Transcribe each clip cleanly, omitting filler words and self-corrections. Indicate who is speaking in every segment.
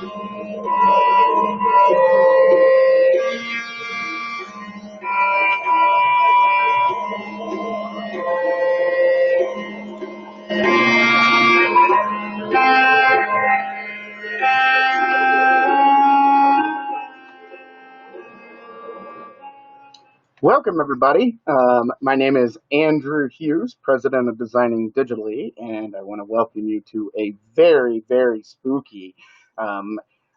Speaker 1: Welcome, everybody. My name is Andrew Hughes, President of Designing Digitally, and I want to welcome you to a very, very spooky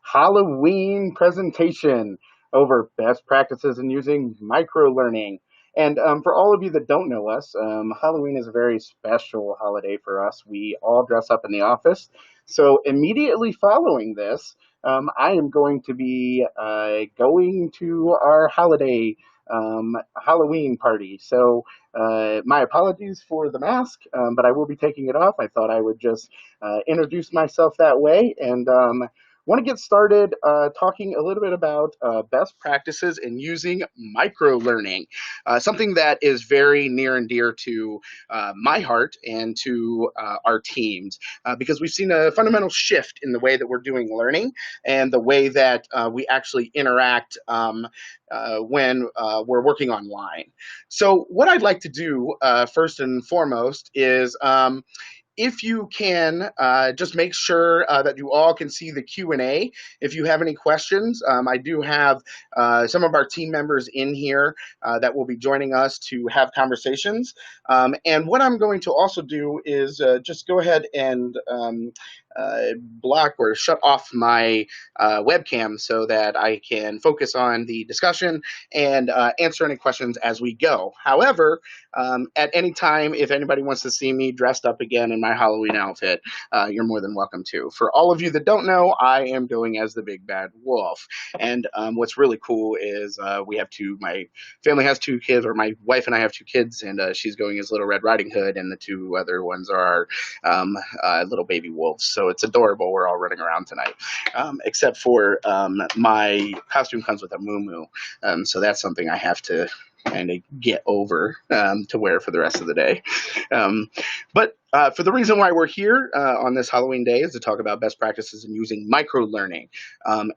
Speaker 1: Halloween presentation over best practices in using microlearning. And for all of you that don't know us, Halloween is a very special holiday for us. We all dress up in the office. So immediately following this, I am going to be going to our holiday Halloween party. So my apologies for the mask, but I will be taking it off. I thought I would just introduce myself that way, and want to get started talking a little bit about best practices in using microlearning, something that is very near and dear to my heart and to our teams, because we've seen a fundamental shift in the way that we're doing learning and the way that we actually interact when we're working online. So what I'd like to do first and foremost is if you can just make sure that you all can see the Q&A. If you have any questions, I do have some of our team members in here that will be joining us to have conversations. And what I'm going to also do is just go ahead and block or shut off my webcam so that I can focus on the discussion and answer any questions as we go. However, at any time, if anybody wants to see me dressed up again in my Halloween outfit, you're more than welcome to. For all of you that don't know, I am going as the big bad wolf. And what's really cool is we have my family has two kids, or my wife and I have two kids, and she's going as Little Red Riding Hood, and the two other ones are little baby wolves. So it's adorable. We're all running around tonight, except for my costume comes with a muumuu. So that's something I have to kind of get over to wear for the rest of the day. But for the reason why we're here on this Halloween day is to talk about best practices in using microlearning.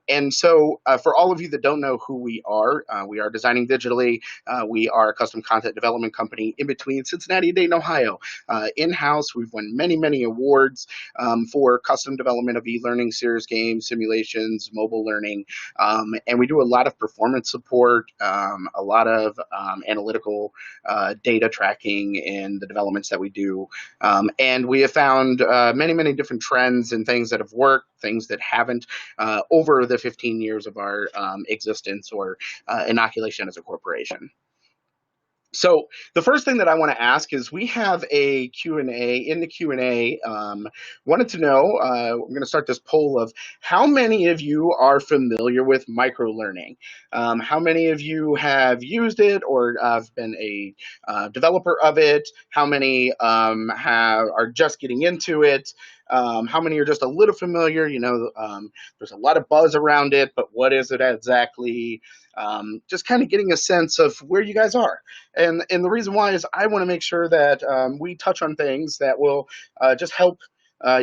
Speaker 1: And so for all of you that don't know who we are Designing Digitally. We are a custom content development company in between Cincinnati and Dayton, Ohio. In-house, we've won many, many awards for custom development of e-learning, serious games, simulations, mobile learning. And we do a lot of performance support, a lot of analytical data tracking in the developments that we do. And we have found many, many different trends and things that have worked, things that haven't, over the 15 years of our existence or inoculation as a corporation. So the first thing that I want to ask is we have a Q&A. In the Q&A, wanted to know, we're going to start this poll of how many of you are familiar with microlearning? How many of you have used it or have been a developer of it? How many are just getting into it? How many are just a little familiar? There's a lot of buzz around it, but what is it exactly? Just kind of getting a sense of where you guys are. And the reason why is I want to make sure that we touch on things that will just help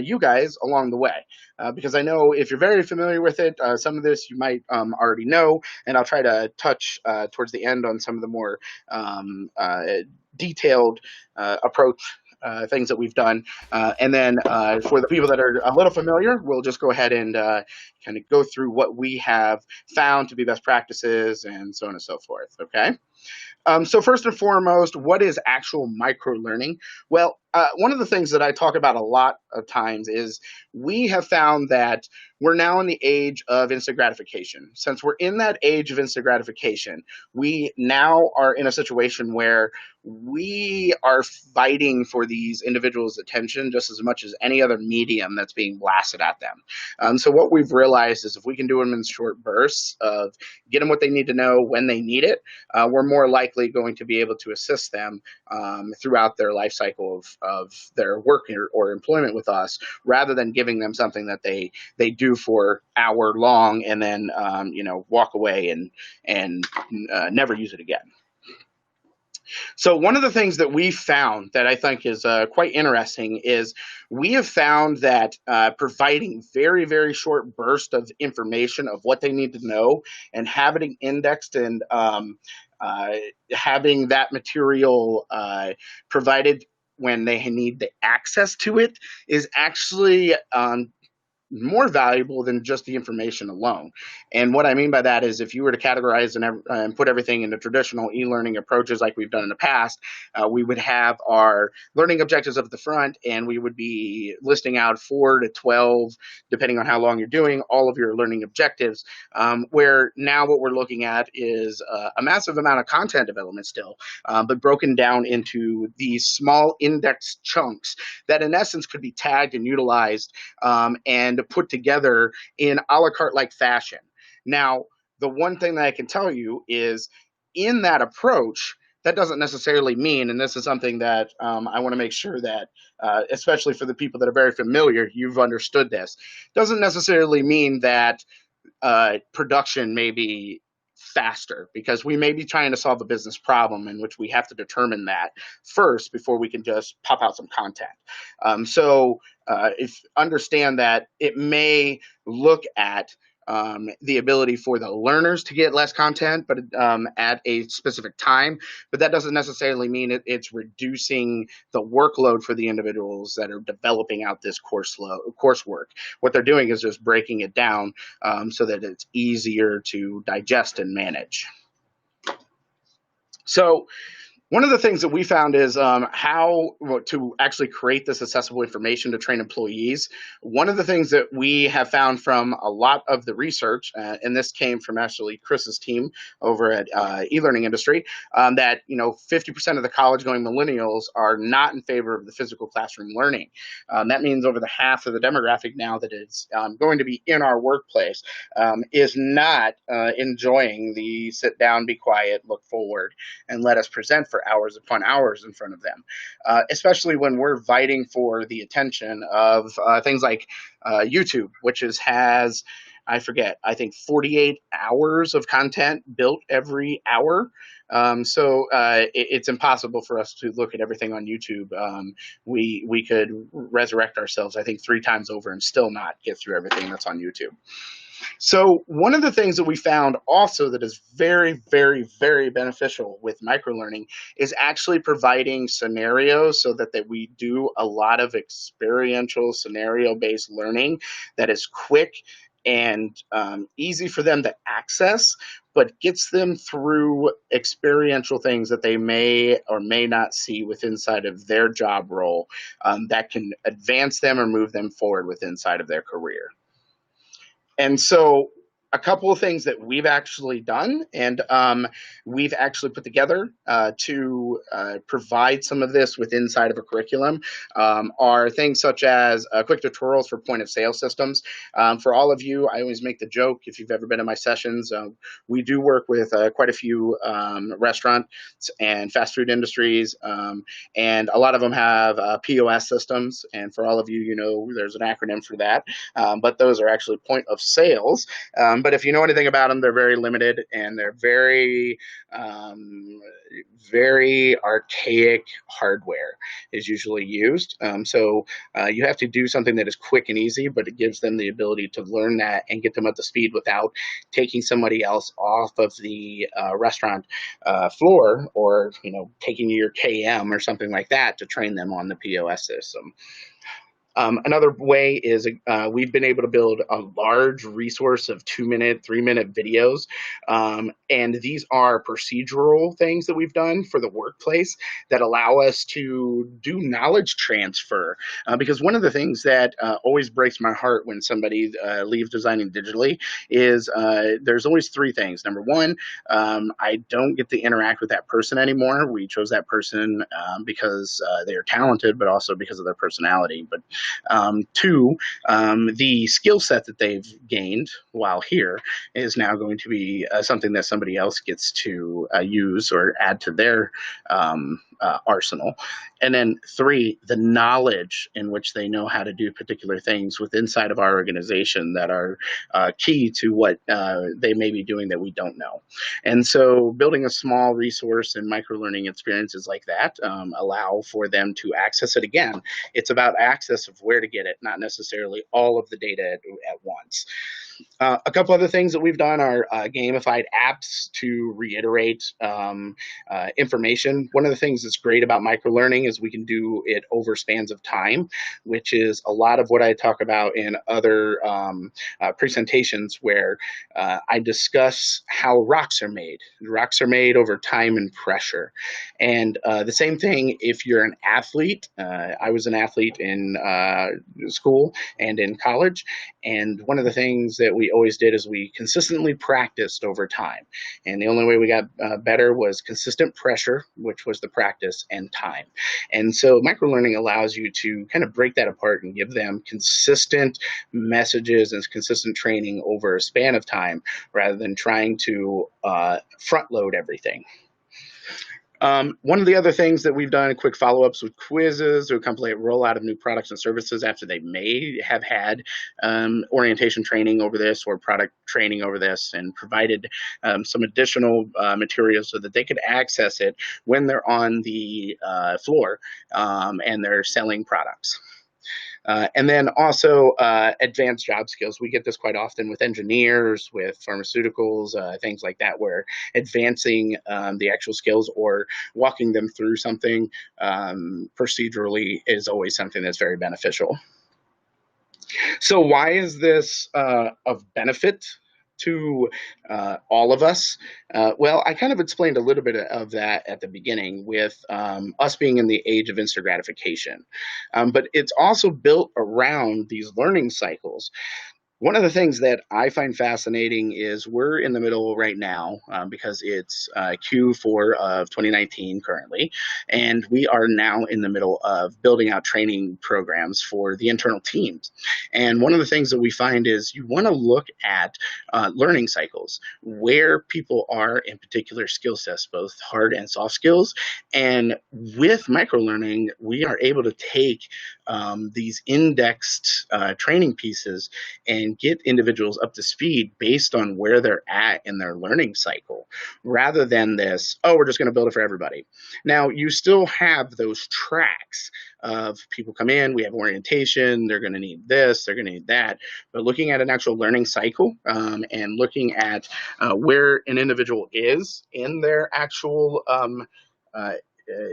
Speaker 1: you guys along the way. Because I know if you're very familiar with it, some of this you might already know, and I'll try to touch towards the end on some of the more detailed approach things that we've done. And then for the people that are a little familiar, we'll just go ahead and kind of go through what we have found to be best practices and so on and so forth, okay? So first and foremost, what is actual microlearning? Well, one of the things that I talk about a lot of times is we have found that we're now in the age of instant gratification. Since we're in that age of instant gratification, we now are in a situation where we are fighting for these individuals' attention just as much as any other medium that's being blasted at them. So what we've realized is if we can do them in short bursts of get them what they need to know when they need it, we're more likely going to be able to assist them throughout their life cycle of their work or employment with us, rather than giving them something that they do for hour long and then walk away and never use it again. So one of the things that we found that I think is quite interesting is we have found that providing very, very short bursts of information of what they need to know and having it indexed and uh, having that material provided when they need the access to it is actually more valuable than just the information alone. And what I mean by that is if you were to categorize and put everything into traditional e-learning approaches like we've done in the past, we would have our learning objectives up at the front, and we would be listing out 4 to 12, depending on how long you're doing, all of your learning objectives, where now what we're looking at is a massive amount of content development still, but broken down into these small index chunks that in essence could be tagged and utilized and put together in a la carte like fashion. Now, the one thing that I can tell you is in that approach, that doesn't necessarily mean, and this is something that I want to make sure that, especially for the people that are very familiar, you've understood this, doesn't necessarily mean that production may be faster, because we may be trying to solve a business problem in which we have to determine that first before we can just pop out some content. If understand that it may look at the ability for the learners to get less content, but at a specific time. But that doesn't necessarily mean it's reducing the workload for the individuals that are developing out this coursework. What they're doing is just breaking it down so that it's easier to digest and manage. So one of the things that we found is how to actually create this accessible information to train employees. One of the things that we have found from a lot of the research, and this came from actually Chris's team over at e-learning industry, that 50% of the college-going millennials are not in favor of the physical classroom learning. That means over the half of the demographic now that is going to be in our workplace is not enjoying the sit down, be quiet, look forward, and let us present for hours upon hours in front of them, especially when we're fighting for the attention of things like YouTube, which has, I think 48 hours of content built every hour. It's impossible for us to look at everything on YouTube. We could resurrect ourselves, I think, 3 times over and still not get through everything that's on YouTube. So one of the things that we found also that is very, very, very beneficial with microlearning is actually providing scenarios so that we do a lot of experiential scenario-based learning that is quick and easy for them to access, but gets them through experiential things that they may or may not see within inside of their job role that can advance them or move them forward within inside of their career. And so a couple of things that we've actually done and we've actually put together to provide some of this with inside of a curriculum are things such as quick tutorials for point of sale systems. For all of you, I always make the joke, if you've ever been in my sessions, we do work with quite a few restaurants and fast food industries, and a lot of them have POS systems. And for all of you, there's an acronym for that, but those are actually point of sales. But if you know anything about them, they're very limited and they're very, very archaic hardware is usually used. You have to do something that is quick and easy, but it gives them the ability to learn that and get them up to speed without taking somebody else off of the restaurant floor or, taking your KM or something like that to train them on the POS system. Another way is we've been able to build a large resource of 2-minute, 3-minute videos. And these are procedural things that we've done for the workplace that allow us to do knowledge transfer. Because one of the things that always breaks my heart when somebody leaves designing digitally is there's always 3 things. Number 1, I don't get to interact with that person anymore. We chose that person because they are talented, but also because of their personality. But 2, the skill set that they've gained while here is now going to be something that somebody else gets to use or add to their arsenal. And then 3, the knowledge in which they know how to do particular things within inside of our organization that are key to what they may be doing that we don't know. And so building a small resource and microlearning experiences like that allow for them to access it. Again, it's about access of where to get it, not necessarily all of the data at once. A couple other things that we've done are gamified apps to reiterate information. One of the things that's great about microlearning is we can do it over spans of time, which is a lot of what I talk about in other presentations where I discuss how rocks are made. Rocks are made over time and pressure. And the same thing if you're an athlete. I was an athlete in school and in college, and one of the things that we always did is we consistently practiced over time. And the only way we got better was consistent pressure, which was the practice, and time. And so microlearning allows you to kind of break that apart and give them consistent messages and consistent training over a span of time rather than trying to front load everything. One of the other things that we've done, quick follow-ups with quizzes or complete rollout of new products and services after they may have had orientation training over this or product training over this, and provided some additional materials so that they could access it when they're on the floor and they're selling products. And then also advanced job skills. We get this quite often with engineers, with pharmaceuticals, things like that, where advancing the actual skills or walking them through something procedurally is always something that's very beneficial. So why is this of benefit to all of us? Well, I kind of explained a little bit of that at the beginning with us being in the age of instant gratification. But it's also built around these learning cycles. One of the things that I find fascinating is we're in the middle right now because it's Q4 of 2019 currently, and we are now in the middle of building out training programs for the internal teams. And one of the things that we find is you want to look at learning cycles, where people are in particular skill sets, both hard and soft skills. And with microlearning, we are able to take these indexed training pieces and get individuals up to speed based on where they're at in their learning cycle, rather than this, oh, we're just going to build it for everybody. Now, you still have those tracks of people come in, we have orientation, they're going to need this, they're going to need that, but looking at an actual learning cycle and looking at where an individual is in their actual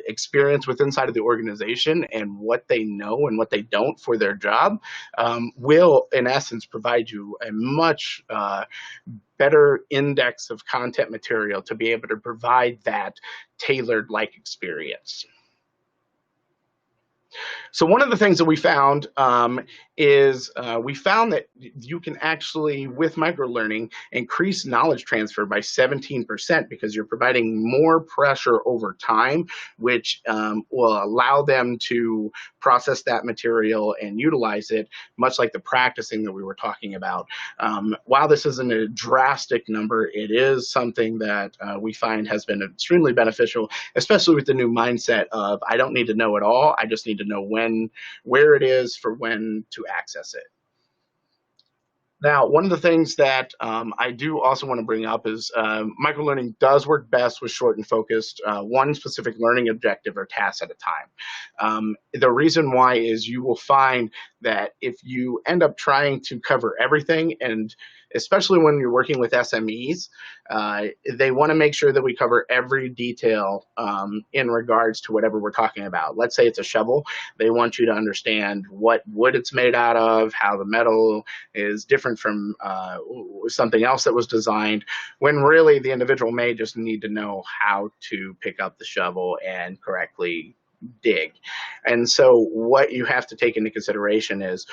Speaker 1: experience with inside of the organization and what they know and what they don't for their job will, in essence, provide you a much better index of content material to be able to provide that tailored like experience. So one of the things that we found is we found that you can actually, with microlearning, increase knowledge transfer by 17% because you're providing more pressure over time, which will allow them to process that material and utilize it, much like the practicing that we were talking about. While this isn't a drastic number, it is something that we find has been extremely beneficial, especially with the new mindset of I don't need to know it all, I just need to know where it is for when to access it. Now, one of the things that I do also want to bring up is microlearning does work best with short and focused, one specific learning objective or task at a time. The reason why is you will find that if you end up trying to cover everything, and especially when you're working with SMEs, they want to make sure that we cover every detail in regards to whatever we're talking about. Let's say it's a shovel. They want you to understand what wood it's made out of, how the metal is different from something else that was designed, when really the individual may just need to know how to pick up the shovel and correctly dig. And so what you have to take into consideration is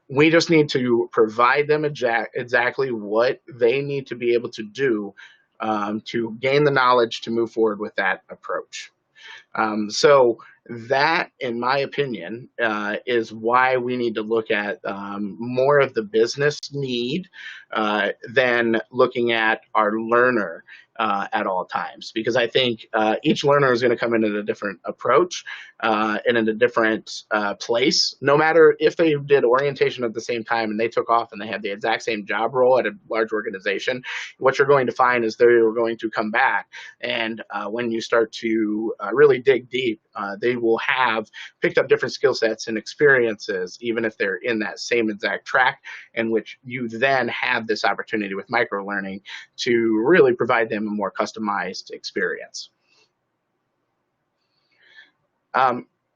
Speaker 1: we just need to provide them exactly what they need to be able to do to gain the knowledge to move forward with that approach. So That, in my opinion, is why we need to look at more of the business need than looking at our learner at all times. Because I think each learner is going to come in at a different approach and in a different place. No matter if they did orientation at the same time and they took off and they had the exact same job role at a large organization, what you're going to find is they're going to come back. And when you start to really dig deep, they will have picked up different skill sets and experiences, even if they're in that same exact track, in which you then have this opportunity with microlearning to really provide them a more customized experience.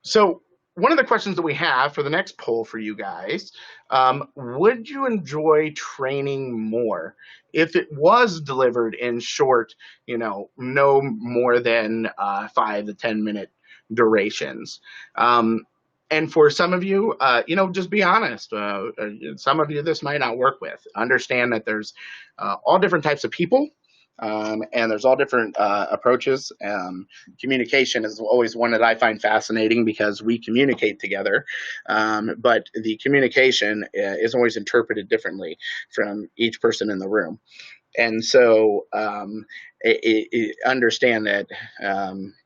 Speaker 1: So one of the questions that we have for the next poll for you guys, would you enjoy training more if it was delivered in short, no more than 5 to 10 minute durations? And for some of you, just be honest. Some of you, this might not work with. Understand that there's all different types of people. And there's all different approaches. Communication is always one that I find fascinating because we communicate together, but the communication is always interpreted differently from each person in the room. And so understand that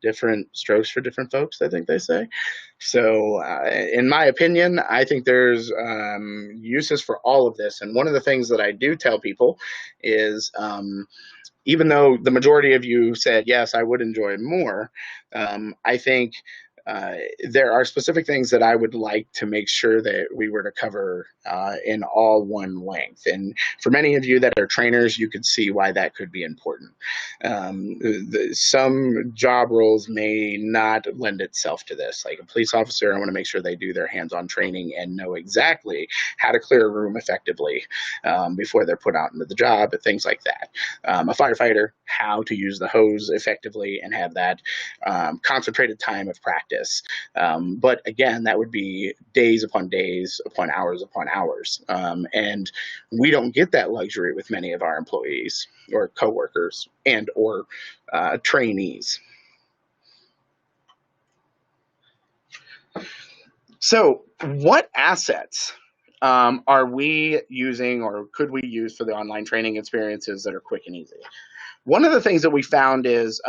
Speaker 1: different strokes for different folks, I think they say. So in my opinion, I think there's uses for all of this. And one of the things that I do tell people is even though the majority of you said, yes, I would enjoy more, I think there are specific things that I would like to make sure that we were to cover in all one length. And for many of you that are trainers, you could see why that could be important. Some job roles may not lend itself to this. Like a police officer, I want to make sure they do their hands-on training and know exactly how to clear a room effectively before they're put out into the job, and things like that. A firefighter, how to use the hose effectively and have that concentrated time of practice. But again, that would be days upon hours upon hours. And we don't get that luxury with many of our employees or coworkers and or trainees. So what assets are we using or could we use for the online training experiences that are quick and easy? One of the things that we found is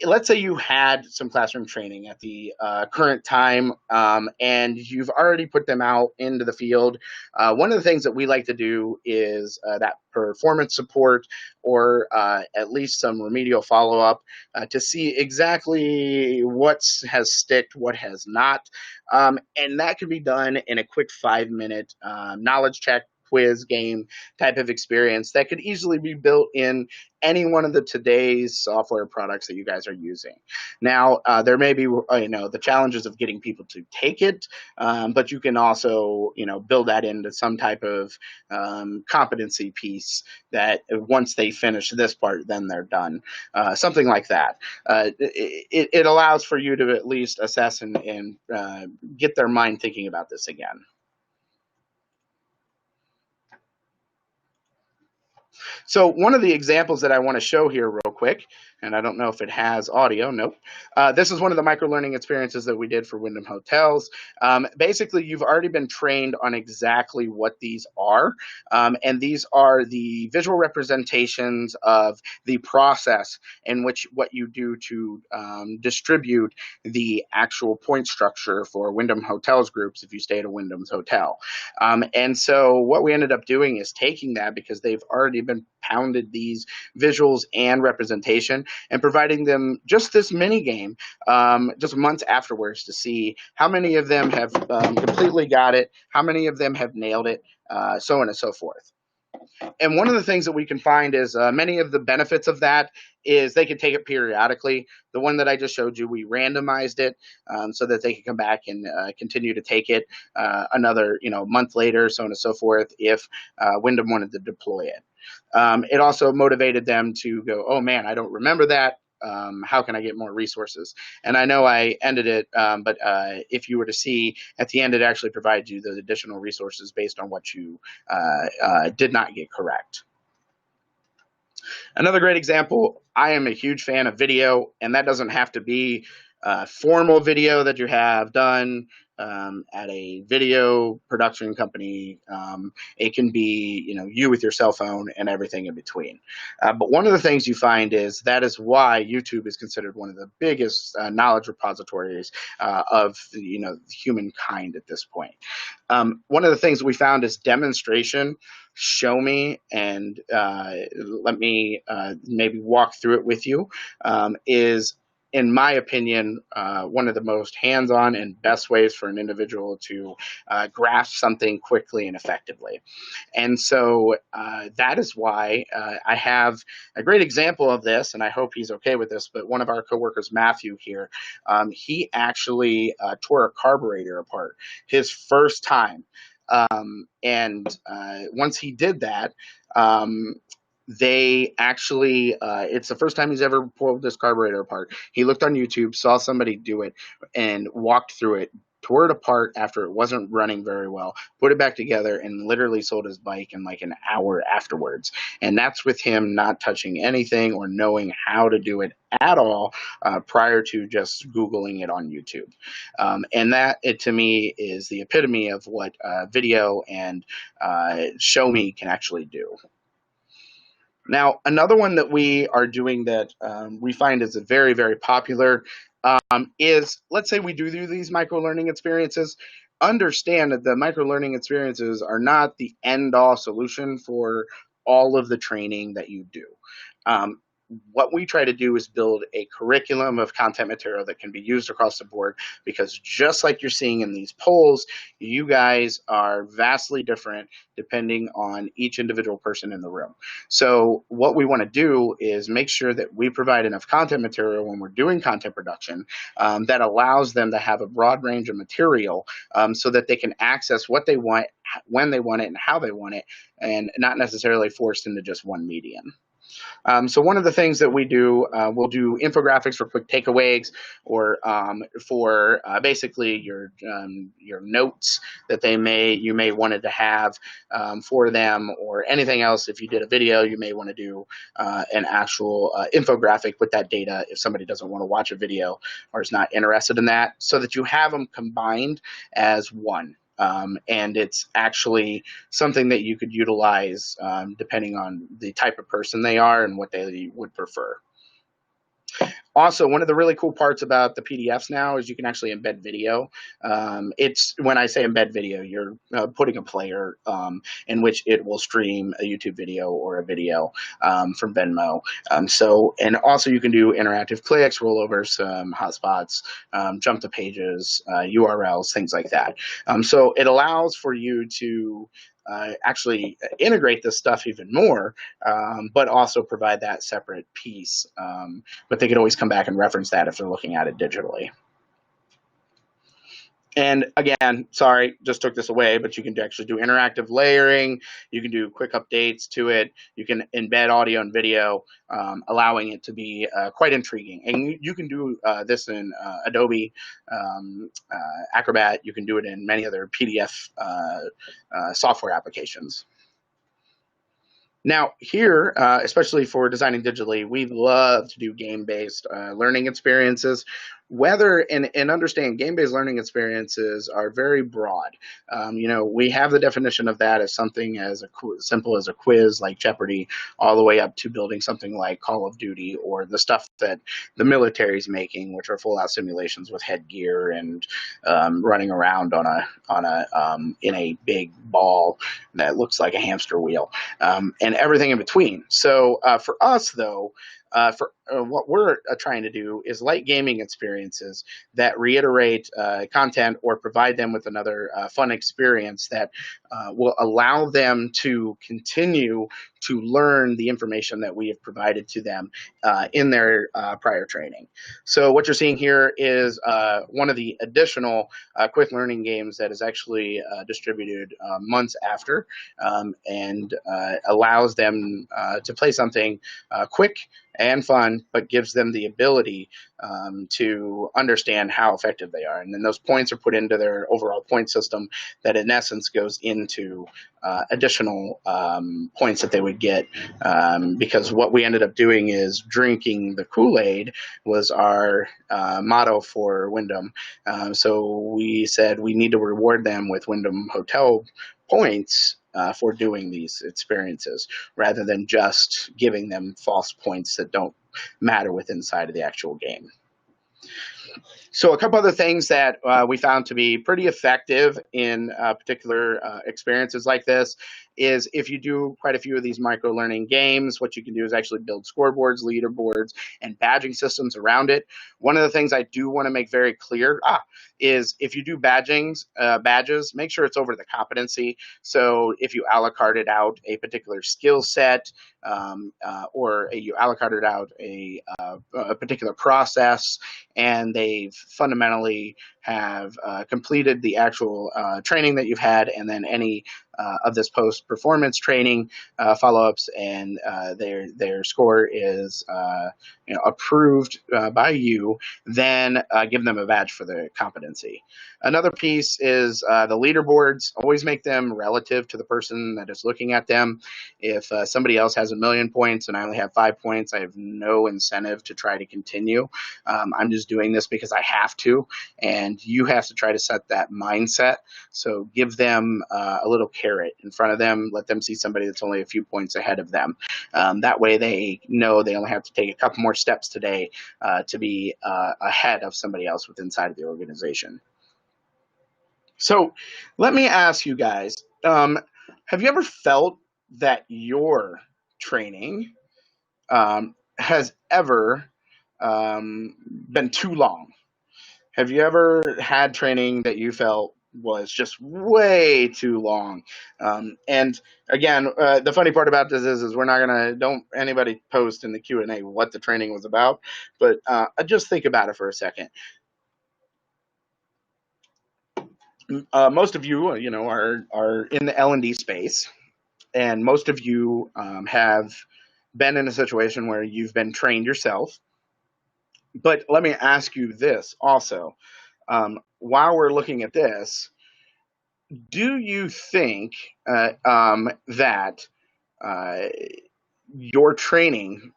Speaker 1: let's say you had some classroom training at the current time and you've already put them out into the field. One of the things that we like to do is that performance support or at least some remedial follow-up to see exactly what has sticked, what has not. And that can be done in a quick 5-minute knowledge check quiz game type of experience that could easily be built in any one of the today's software products that you guys are using. Now, there may be, the challenges of getting people to take it, but you can also, build that into some type of competency piece that once they finish this part, then they're done. Something like that. It allows for you to at least assess and get their mind thinking about this again. So one of the examples that I want to show here real quick, and I don't know if it has audio, nope. This is one of the microlearning experiences that we did for Wyndham Hotels. Basically, you've already been trained on exactly what these are, and these are the visual representations of the process in which what you do to distribute the actual point structure for Wyndham Hotels groups if you stay at a Wyndham's hotel. And so what we ended up doing is taking that, because they've already been pounded these visuals and representation, and providing them just this mini game just months afterwards to see how many of them have completely got it, how many of them have nailed it, so on and so forth. And one of the things that we can find is many of the benefits of that is they can take it periodically. The one that I just showed you, we randomized it so that they could come back and continue to take it another month later, so on and so forth, if Wyndham wanted to deploy it. It also motivated them to go, oh man, I don't remember that. How can I get more resources? And I know I ended it, but if you were to see at the end, it actually provides you those additional resources based on what you did not get correct. Another great example, I am a huge fan of video, and that doesn't have to be formal video that you have done at a video production company. It can be, you with your cell phone and everything in between. But one of the things you find is that is why YouTube is considered one of the biggest knowledge repositories of humankind at this point. One of the things we found is demonstration. Show me and let me maybe walk through it with you is, in my opinion, one of the most hands-on and best ways for an individual to grasp something quickly and effectively. And so that is why I have a great example of this, and I hope he's okay with this, but one of our coworkers, Matthew here, he actually tore a carburetor apart his first time. And once he did that, they actually, it's the first time he's ever pulled this carburetor apart. He looked on YouTube, saw somebody do it, and walked through it, tore it apart after it wasn't running very well, put it back together, and literally sold his bike in like an hour afterwards. And that's with him not touching anything or knowing how to do it at all prior to just Googling it on YouTube. And that, to me, is the epitome of what video and show me can actually do. Now, another one that we are doing that we find is very, very popular is, let's say we do these micro-learning experiences. Understand that the micro-learning experiences are not the end-all solution for all of the training that you do. What we try to do is build a curriculum of content material that can be used across the board, because just like you're seeing in these polls, you guys are vastly different depending on each individual person in the room. So what we want to do is make sure that we provide enough content material when we're doing content production that allows them to have a broad range of material so that they can access what they want, when they want it, and how they want it, and not necessarily forced into just one medium. So one of the things that we do, we'll do infographics for quick takeaways, or for basically your notes that you may wanted to have for them, or anything else. If you did a video, you may want to do an actual infographic with that data if somebody doesn't want to watch a video or is not interested in that, so that you have them combined as one. And it's actually something that you could utilize depending on the type of person they are and what they would prefer. Also, one of the really cool parts about the PDFs now is you can actually embed video. When I say embed video, you're putting a player in which it will stream a YouTube video or a video from Venmo. And also you can do interactive clicks, rollovers, hotspots, jump to pages, URLs, things like that. So it allows for you to actually integrate this stuff even more, but also provide that separate piece. But they could always come back and reference that if they're looking at it digitally. And again, sorry, just took this away, but you can actually do interactive layering. You can do quick updates to it. You can embed audio and video, allowing it to be quite intriguing. And you can do this in Adobe Acrobat. You can do it in many other PDF software applications. Now here, especially for designing digitally, we love to do game-based learning experiences. And understand game-based learning experiences are very broad. We have the definition of that as something as simple as a quiz like Jeopardy, all the way up to building something like Call of Duty, or the stuff that the military is making, which are full-out simulations with headgear and running around in a big ball that looks like a hamster wheel, and everything in between. So for us, though, what we're trying to do is light gaming experiences that reiterate content or provide them with another fun experience that will allow them to continue to learn the information that we have provided to them in their prior training. So what you're seeing here is one of the additional quick learning games that is actually distributed months after, and allows them to play something quick and fun them, but gives them the ability to understand how effective they are. And then those points are put into their overall point system that in essence goes into additional points that they would get, because what we ended up doing is drinking the Kool-Aid was our motto for Wyndham. So we said we need to reward them with Wyndham Hotel points for doing these experiences, rather than just giving them false points that don't matter within inside of the actual game. So a couple other things that we found to be pretty effective in particular experiences like this is if you do quite a few of these micro-learning games, what you can do is actually build scoreboards, leaderboards, and badging systems around it. One of the things I do want to make very clear is if you do badges, make sure it's over the competency. So if you a la carte out a particular skill set, or you a la carte out a particular process, and they've fundamentally have completed the actual training that you've had, and then any of this post-performance training follow-ups, and their score is approved by you, then give them a badge for the competency. Another piece is the leaderboards. Always make them relative to the person that is looking at them. If somebody else has 1,000,000 points and I only have 5 points, I have no incentive to try to continue. I'm just doing this because I have to, and you have to try to set that mindset. So give them a little carrot in front of them. Let them see somebody that's only a few points ahead of them. That way they know they only have to take a couple more steps today to be ahead of somebody else within inside of the organization. So let me ask you guys, have you ever felt that your training has ever been too long? Have you ever had training that you felt was just way too long? And again, the funny part about this is we're not gonna, don't anybody post in the Q&A what the training was about, but just think about it for a second. Most of you, are in the L&D space, and most of you have been in a situation where you've been trained yourself. But let me ask you this also. While we're looking at this, do you think that your training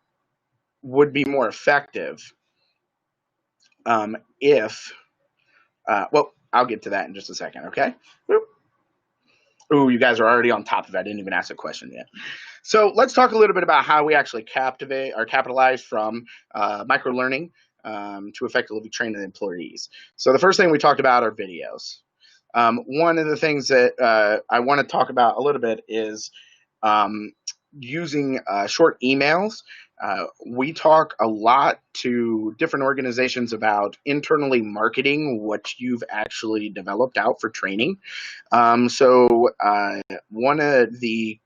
Speaker 1: would be more effective if, well, I'll get to that in just a second, okay? Ooh, you guys are already on top of it. I didn't even ask a question yet. So let's talk a little bit about how we actually capitalize from microlearning to effectively train the employees. So the first thing we talked about are videos. One of the things that I want to talk about a little bit is using short emails. We talk a lot to different organizations about internally marketing what you've actually developed out for training. So one of the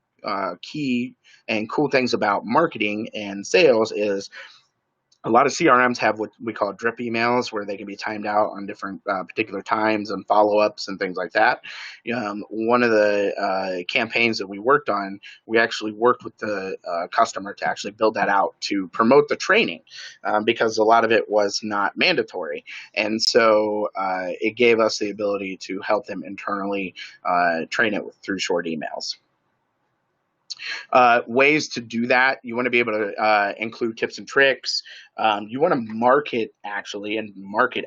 Speaker 1: key and cool things about marketing and sales is a lot of CRMs have what we call drip emails, where they can be timed out on different particular times and follow-ups and things like that. One of the campaigns that we worked on, we actually worked with the customer to actually build that out to promote the training, because a lot of it was not mandatory. And so it gave us the ability to help them internally train it through short emails. Ways to do that, you want to be able to include tips and tricks. You want to market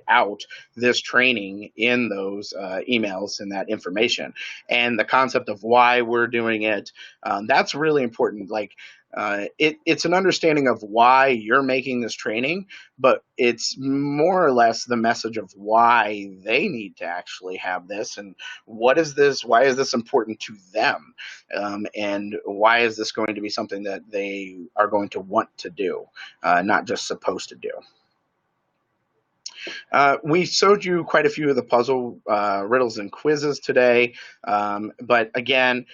Speaker 1: out this training in those emails and that information. And the concept of why we're doing it, that's really important. Like it's an understanding of why you're making this training, but it's more or less the message of why they need to actually have this, and why is this important to them, and why is this going to be something that they are going to want to do, not just supposed to do. We showed you quite a few of the puzzle riddles and quizzes today, but again,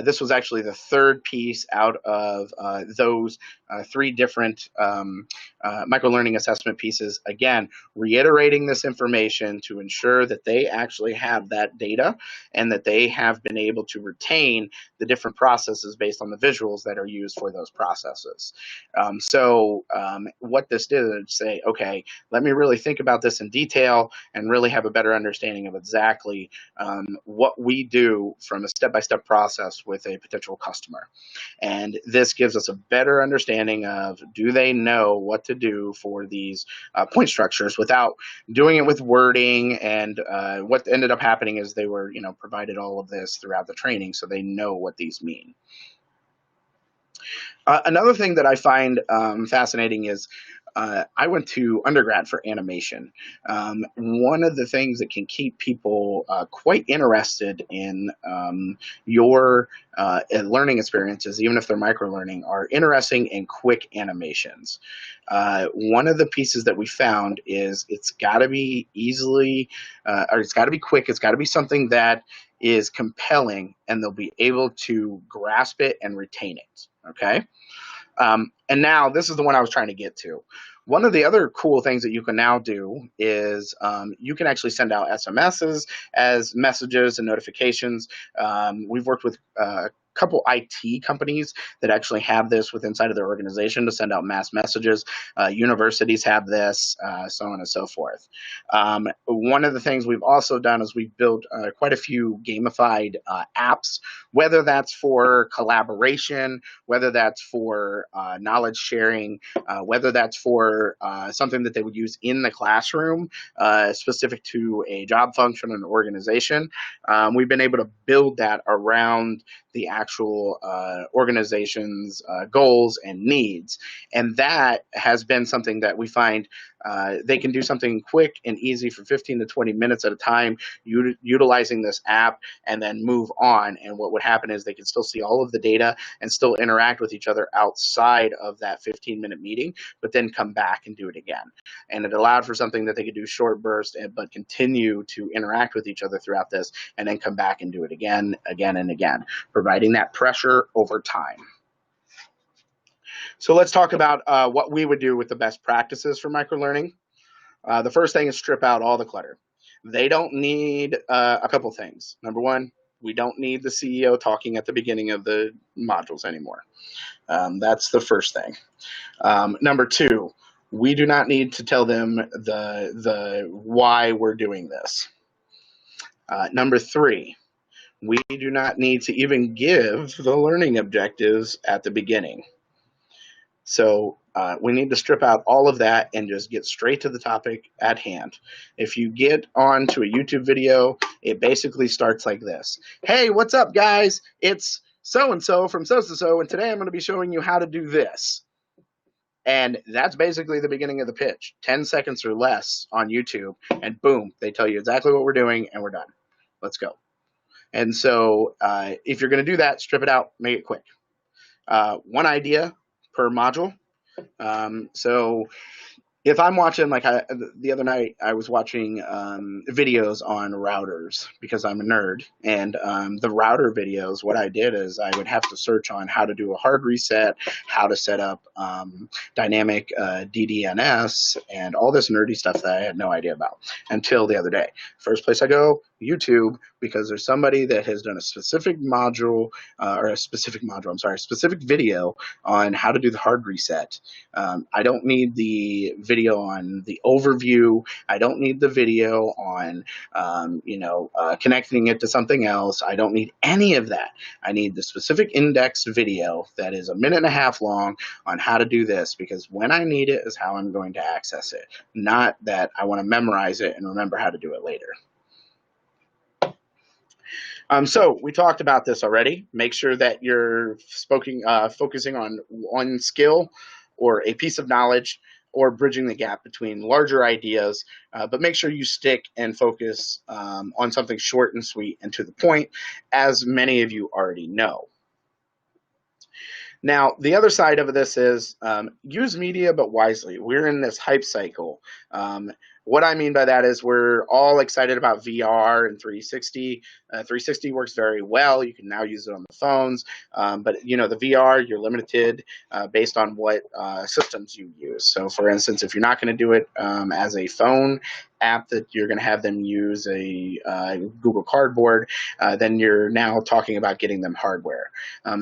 Speaker 1: this was actually the third piece out of those three different microlearning assessment pieces. Again, reiterating this information to ensure that they actually have that data and that they have been able to retain the different processes based on the visuals that are used for those processes. What this did is say, okay, let me really think about this in detail and really have a better understanding of exactly what we do from a step-by-step process with a potential customer. And this gives us a better understanding of, do they know what to do for these point structures without doing it with wording. And what ended up happening is they were, provided all of this throughout the training, so they know what these mean. Another thing that I find fascinating is I went to undergrad for animation. One of the things that can keep people quite interested in your learning experiences, even if they're microlearning, are interesting and quick animations. One of the pieces that we found is it's got to be easily, or it's got to be quick. It's got to be something that is compelling, and they'll be able to grasp it and retain it. Okay. And now this is the one I was trying to get to. One of the other cool things that you can now do is you can actually send out SMSs as messages and notifications. We've worked with a couple IT companies that actually have this with inside of their organization to send out mass messages. Universities have this, so on and so forth. One of the things we've also done is we've built quite a few gamified apps, whether that's for collaboration, whether that's for knowledge sharing, whether that's for something that they would use in the classroom, specific to a job function and organization. We've been able to build that around the actual organization's goals and needs. And that has been something that we find they can do something quick and easy for 15 to 20 minutes at a time, utilizing this app, and then move on. And what would happen is they could still see all of the data and still interact with each other outside of that 15-minute meeting, but then come back and do it again. And it allowed for something that they could do short bursts, but continue to interact with each other throughout this, and then come back and do it again, and again, providing that pressure over time. So let's talk about what we would do with the best practices for microlearning. The first thing is strip out all the clutter. They don't need a couple things. Number one, we don't need the CEO talking at the beginning of the modules anymore. That's the first thing. Number two, we do not need to tell them the why we're doing this. Number three, we do not need to even give the learning objectives at the beginning. So we need to strip out all of that and just get straight to the topic at hand. If you get onto a YouTube video, it basically starts like this. Hey, what's up, guys? It's so-and-so from so-so-so, and today I'm going to be showing you how to do this. And that's basically the beginning of the pitch. 10 seconds or less on YouTube, and boom, they tell you exactly what we're doing, and we're done. Let's go. And so if you're going to do that, strip it out, make it quick. One idea per module. So if I'm watching, like the other night, I was watching videos on routers because I'm a nerd. And the router videos, what I did is I would have to search on how to do a hard reset, how to set up dynamic DDNS, and all this nerdy stuff that I had no idea about until the other day. First place I go, YouTube, because there's somebody that has done a specific module, specific video on how to do the hard reset. I don't need the video on the overview. I don't need the video on, connecting it to something else. I don't need any of that. I need the specific indexed video that is 1.5 minutes long on how to do this, because when I need it is how I'm going to access it, not that I want to memorize it and remember how to do it later. So we talked about this already. Make sure that you're focusing on one skill or a piece of knowledge, or bridging the gap between larger ideas, but make sure you stick and focus on something short and sweet and to the point, as many of you already know. Now, the other side of this is use media, but wisely. We're in this hype cycle. what I mean by that is we're all excited about VR and 360. 360 works very well. You can now use it on the phones, but the VR, you're limited based on what systems you use. So, for instance, if you're not going to do it as a phone app, that you're going to have them use a Google Cardboard, then you're now talking about getting them hardware.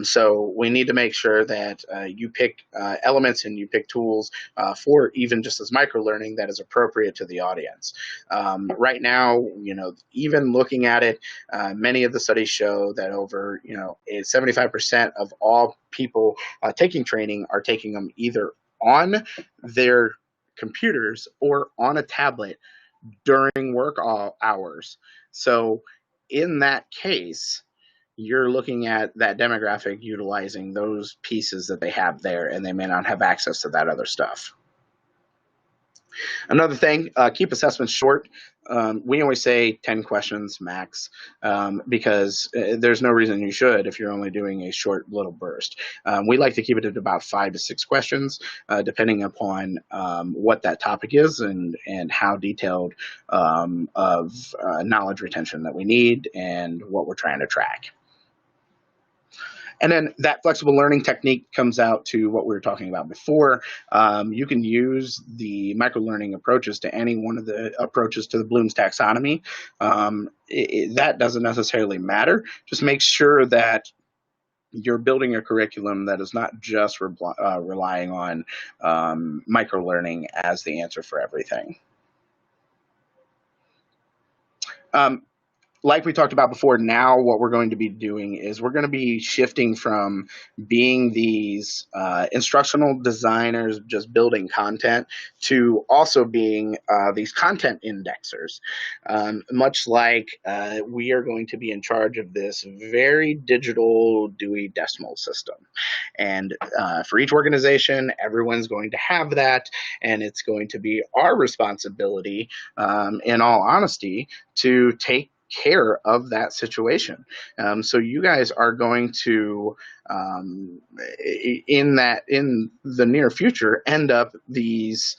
Speaker 1: So we need to make sure that you pick elements and you pick tools for even just as microlearning that is appropriate to the audience. Right now, even looking at it, many of the studies show that over 75% of all people taking training are taking them either on their computers or on a tablet during work hours. So in that case, you're looking at that demographic utilizing those pieces that they have there, and they may not have access to that other stuff. Another thing, keep assessments short. We always say 10 questions max, because there's no reason you should if you're only doing a short little burst. We like to keep it at about 5 to 6 questions, depending upon what that topic is and how detailed of knowledge retention that we need and what we're trying to track. And then that flexible learning technique comes out to what we were talking about before. You can use the microlearning approaches to any one of the approaches to the Bloom's taxonomy. That doesn't necessarily matter. Just make sure that you're building a curriculum that is not just relying on microlearning as the answer for everything. Like we talked about before, now what we're going to be doing is we're going to be shifting from being these instructional designers just building content to also being these content indexers. Much like we are going to be in charge of this very digital Dewey Decimal System. And for each organization, everyone's going to have that, and it's going to be our responsibility, in all honesty, to take care of that situation. So you guys are going to, in the near future, end up these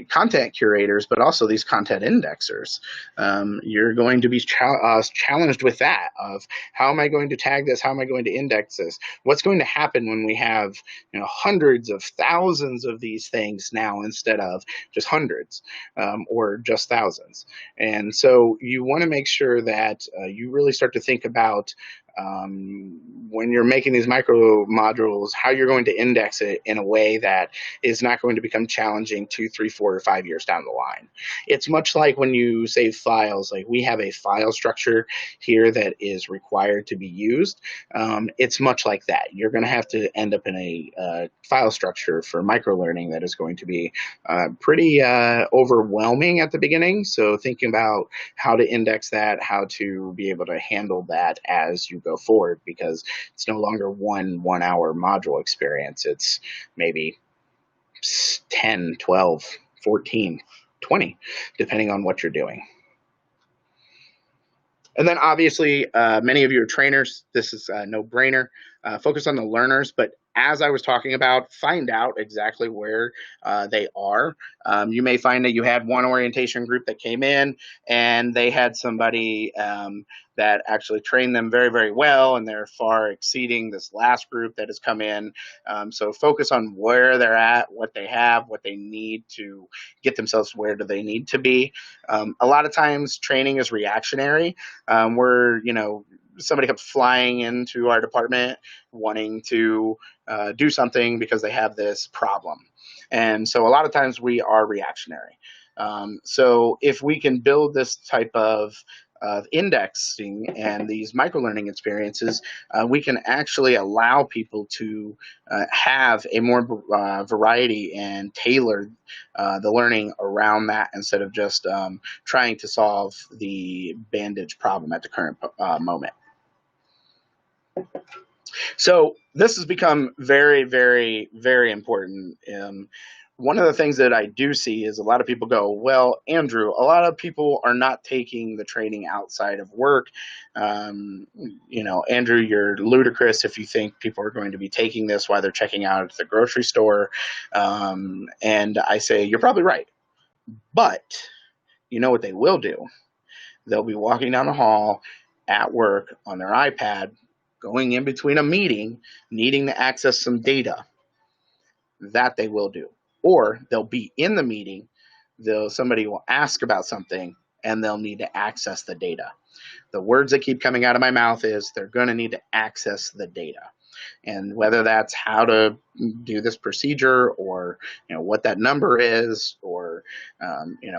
Speaker 1: content curators, but also these content indexers. You're going to be challenged with that of how am I going to tag this? How am I going to index this? What's going to happen when we have hundreds of thousands of these things now instead of just hundreds or just thousands? And so you want to make sure that you really start to think about when you're making these micro modules, how you're going to index it in a way that is not going to become challenging 2, 3, 4, or 5 years down the line. It's much like when you save files, like we have a file structure here that is required to be used. It's much like that. You're going to have to end up in a file structure for microlearning that is going to be pretty overwhelming at the beginning. So thinking about how to index that, how to be able to handle that as you go forward, because it's no longer one hour module experience. It's maybe 10, 12, 14, 20, depending on what you're doing. And then obviously, many of you are trainers. This is a no-brainer. Focus on the learners, but as I was talking about, find out exactly where they are. You may find that you had one orientation group that came in and they had somebody that actually trained them very, very well, and they're far exceeding this last group that has come in. So focus on where they're at, what they have, what they need to get themselves where do they need to be. A lot of times training is reactionary, where somebody comes flying into our department wanting to do something because they have this problem. And so a lot of times we are reactionary. So if we can build this type of indexing and these microlearning experiences, we can actually allow people to have a more variety and tailor the learning around that instead of just trying to solve the bandage problem at the current moment. So this has become very, very, very important. One of the things that I do see is a lot of people go, well, Andrew, a lot of people are not taking the training outside of work. Andrew, you're ludicrous if you think people are going to be taking this while they're checking out at the grocery store. And I say, you're probably right. But you know what they will do? They'll be walking down the hall at work on their iPad, going in between a meeting, needing to access some data. That they will do. Or they'll be in the meeting, somebody will ask about something, and they'll need to access the data. The words that keep coming out of my mouth is they're going to need to access the data. And whether that's how to do this procedure, or what that number is, or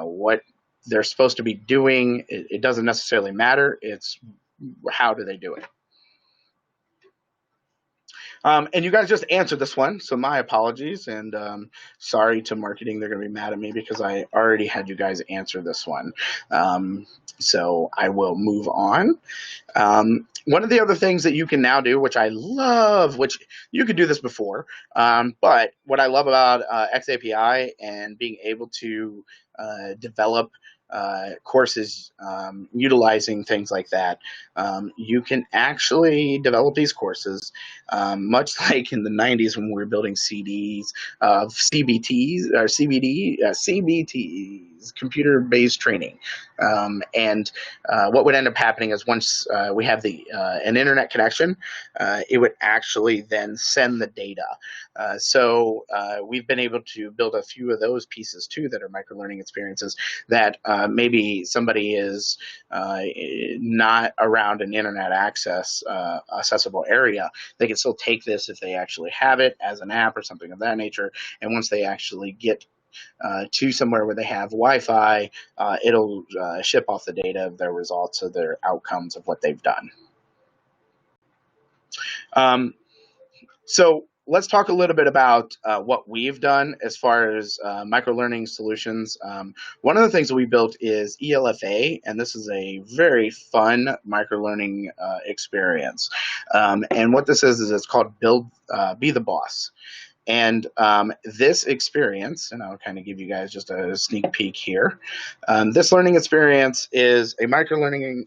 Speaker 1: what they're supposed to be doing, it doesn't necessarily matter. It's how do they do it. And you guys just answered this one, so my apologies, and sorry to marketing. They're going to be mad at me because I already had you guys answer this one. So I will move on. One of the other things that you can now do, which I love, which you could do this before, but what I love about XAPI and being able to develop courses utilizing things like that, you can actually develop these courses much like in the 90s when we were building CDs of CBTs or CBTs, computer-based training. And what would end up happening is once we have an internet connection, it would actually then send the data. So we've been able to build a few of those pieces too that are microlearning experiences that maybe somebody is not around an internet accessible area. They can still take this if they actually have it as an app or something of that nature. And once they actually get to somewhere where they have Wi-Fi, it'll ship off the data of their results, of their outcomes of what they've done. So let's talk a little bit about what we've done as far as microlearning solutions. One of the things that we built is ELFA, and this is a very fun microlearning experience. And what this is it's called Be the Boss. And this experience, and I'll kind of give you guys just a sneak peek here. This learning experience is a microlearning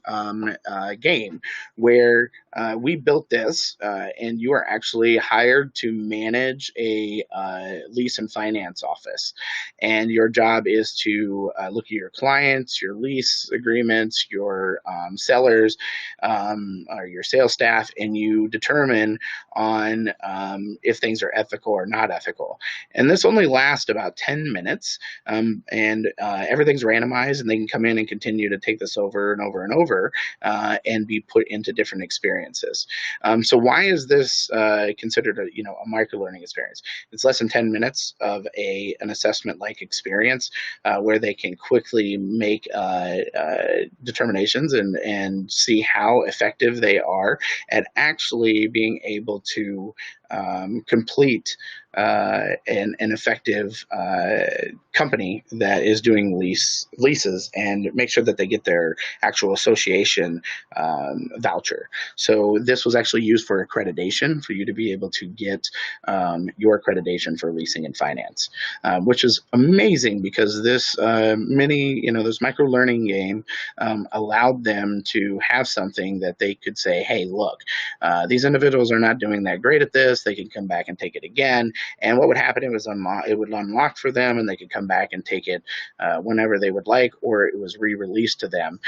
Speaker 1: game where we built this, and you are actually hired to manage a lease and finance office. And your job is to look at your clients, your lease agreements, your sellers, or your sales staff, and you determine on if things are ethical or not ethical. And this only lasts about 10 minutes, and everything's randomized, and they can come in and continue to take this over and over and over and be put into different experiences. So why is this considered a microlearning experience? It's less than 10 minutes of an assessment-like experience where they can quickly make determinations and see how effective they are at actually being able to complete an effective company that is doing leases and make sure that they get their actual association voucher. So this was actually used for accreditation, for you to be able to get your accreditation for leasing and finance, which is amazing because this this microlearning game allowed them to have something that they could say, hey, look, these individuals are not doing that great at this. They can come back and take it again. And what would happen, it would unlock for them, and they could come back and take it whenever they would like, or it was re-released to them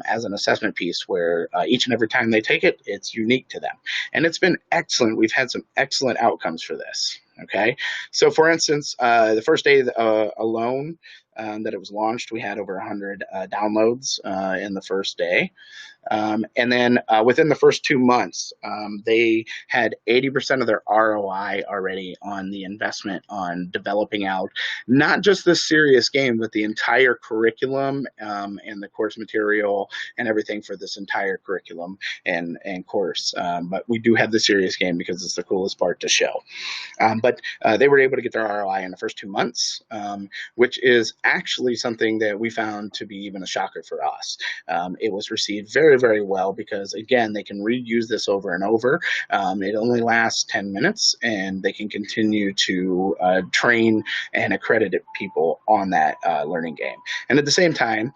Speaker 1: as an assessment piece where each and every time they take it, it's unique to them. And it's been excellent. We've had some excellent outcomes for this. Okay, so for instance, the first day alone that it was launched, we had over 100 downloads in the first day. And then within the first 2 months, they had 80% of their ROI already on the investment on developing out not just this serious game, but the entire curriculum and the course material and everything for this entire curriculum and course. But we do have the serious game because it's the coolest part to show. But they were able to get their ROI in the first 2 months, which is actually something that we found to be even a shocker for us. It was received very, very well because, again, they can reuse this over and over. It only lasts 10 minutes, and they can continue to train and accredit people on that learning game. And at the same time,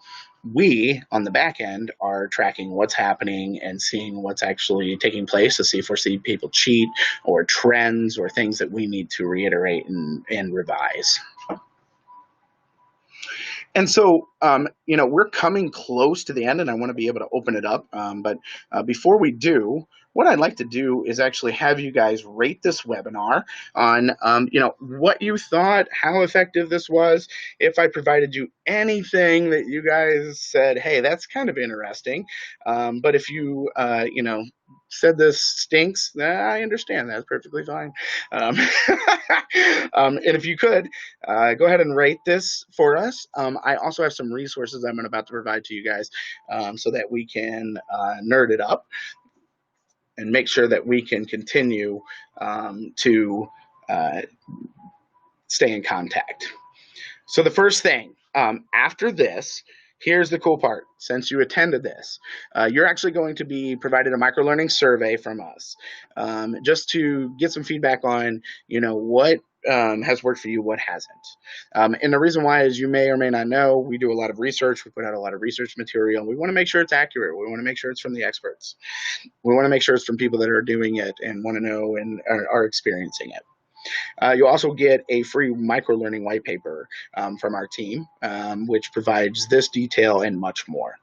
Speaker 1: we on the back end are tracking what's happening and seeing what's actually taking place to see if we're seeing people cheat or trends or things that we need to reiterate and revise. And so, we're coming close to the end, and I want to be able to open it up. But before we do, what I'd like to do is actually have you guys rate this webinar on, what you thought, how effective this was. If I provided you anything that you guys said, hey, that's kind of interesting. But if you, said this stinks, I understand. That's perfectly fine. And if you could, go ahead and rate this for us. I also have some resources I'm about to provide to you guys so that we can nerd it up and make sure that we can continue to stay in contact. So the first thing, after this, here's the cool part. Since you attended this, you're actually going to be provided a microlearning survey from us, just to get some feedback on, what has worked for you, what hasn't. And the reason why is, you may or may not know, we do a lot of research. We put out a lot of research material. We want to make sure it's accurate. We want to make sure it's from the experts. We want to make sure it's from people that are doing it and want to know and are experiencing it. You'll also get a free microlearning white paper from our team, which provides this detail and much more.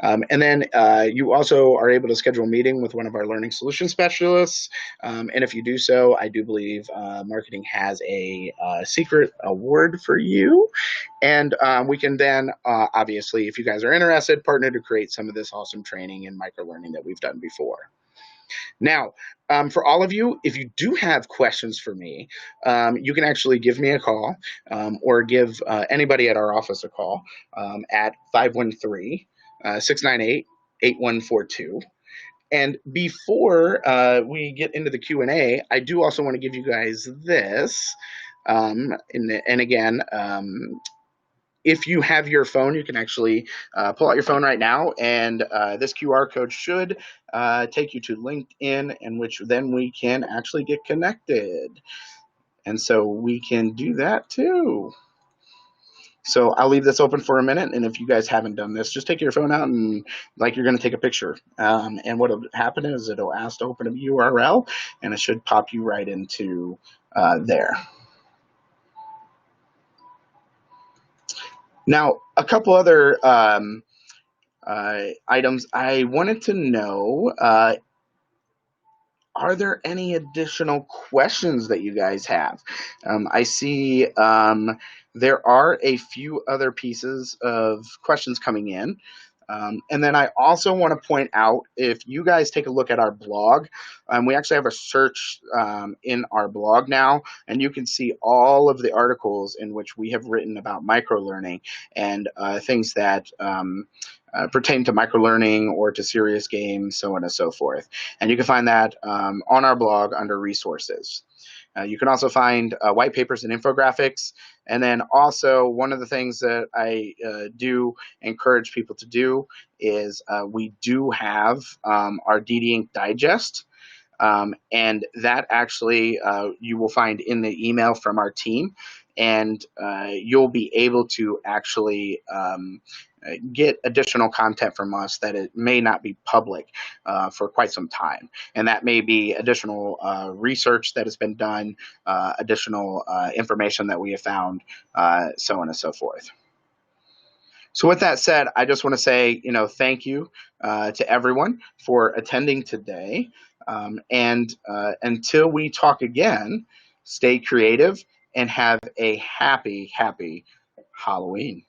Speaker 1: And then you also are able to schedule a meeting with one of our learning solution specialists. And if you do so, I do believe marketing has a secret award for you. And we can then, obviously, if you guys are interested, partner to create some of this awesome training and microlearning that we've done before. Now, for all of you, if you do have questions for me, you can actually give me a call or give anybody at our office a call at 513-698-8142. And before we get into the Q&A, I do also want to give you guys this. And again, if you have your phone, you can actually pull out your phone right now, and this QR code should take you to LinkedIn, in which then we can actually get connected. And so we can do that too. So I'll leave this open for a minute, and if you guys haven't done this, just take your phone out and like you're going to take a picture. And what will happen is it'll ask to open a URL, and it should pop you right into there. Now, a couple other items I wanted to know. Are there any additional questions that you guys have? I see there are a few other pieces of questions coming in. And then I also want to point out, if you guys take a look at our blog, we actually have a search in our blog now, and you can see all of the articles in which we have written about microlearning and things that pertain to microlearning or to serious games, so on and so forth. And you can find that on our blog under resources. You can also find white papers and infographics. And then also, one of the things that I do encourage people to do is we do have our DD Inc. Digest. And that actually you will find in the email from our team. And you'll be able to actually get additional content from us that it may not be public for quite some time. And that may be additional research that has been done, additional information that we have found, so on and so forth. So with that said, I just want to say, thank you to everyone for attending today. And until we talk again, stay creative and have a happy, happy Halloween.